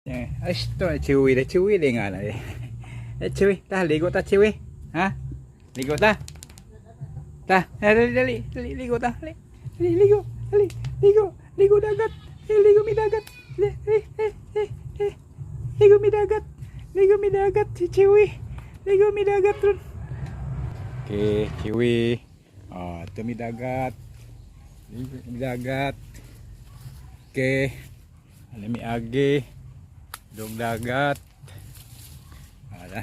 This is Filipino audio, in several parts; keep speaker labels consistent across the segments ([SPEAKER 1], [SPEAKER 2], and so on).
[SPEAKER 1] Ay, ito, chewy nga na eh. Chewy, ta, ligo ta, chewy. Ha? Ligo ta. Ta, dali, ligo ta. Ligo, ligo dagat. Ligo mi dagat. Ligo mi dagat, si chewy. Ligo mi dagat ron. Okay, chewy. Oh, ito mi dagat. Ligo mi dagat. Okay. Alam mi agi. Dog dagat. Ada.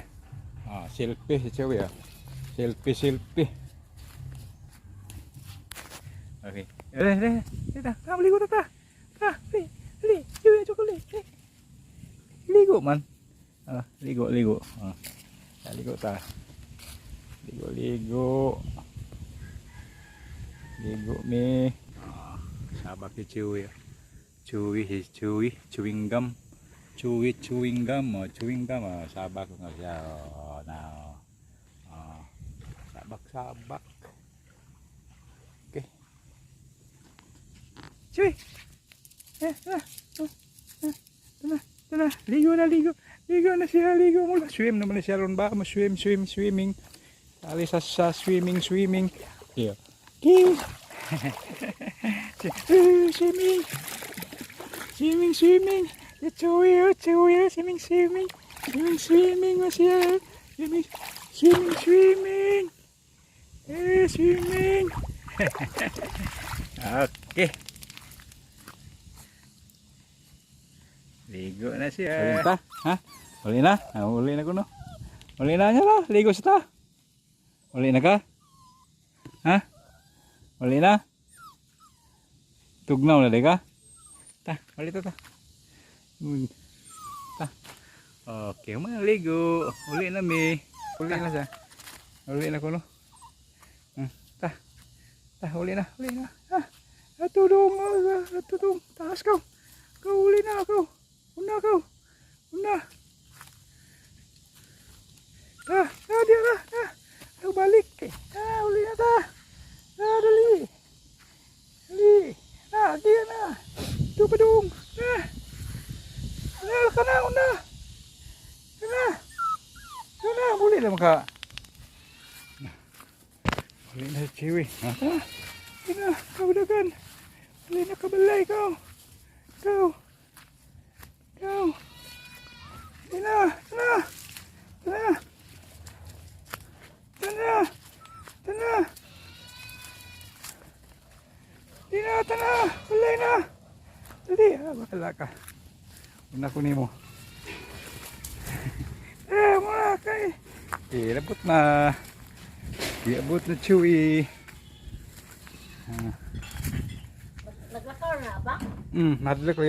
[SPEAKER 1] Selfie si chewy ah. Selfie. Okay. Kita, kamu ligo ta. Li, chewy chocolate. Ligo man. Ligo. Ligo ta. Ligo. Ligo mi. Sabak si chewy. Chewing gum. Chewing gum, sabak ko nga siya. Sabak. Okay. Chewy. Tara. Ligo na siya. Ligo mula. Swim naman na siya ron ba? Swimming. Alis sa swimming. Here. Okay. Swimming. Chewy, swimming. Swimming masya. Swimming. Swimming. Okay. Ligo na siya. Ulita, ha? Uli na? Uli na ko no? Uli na niya ba? Ligo siya ta? Uli na ka? Ha? Uli na? Tugnaw na di ka? Ta, uli ta. Ta. Okay, ligo. Uli na mi. Uli na siya. Uli na ko no? Ta, uli na. Atudong. Taas kau. Kau uli na kau. Una. Dia lah. Kau balik. Uli na ta. Dali. Dia na. Tu pedung. Una. Boleh lah maka. Boleh na chewy. Ina, kau dagan. Boleh na kabelay kau. Tana. Tana. Balay na. Dali, bakala ka. Una ko nimo. Muna kay. Labot na. Labot na chewy.
[SPEAKER 2] Naglakaw na ba?
[SPEAKER 1] Naglakaw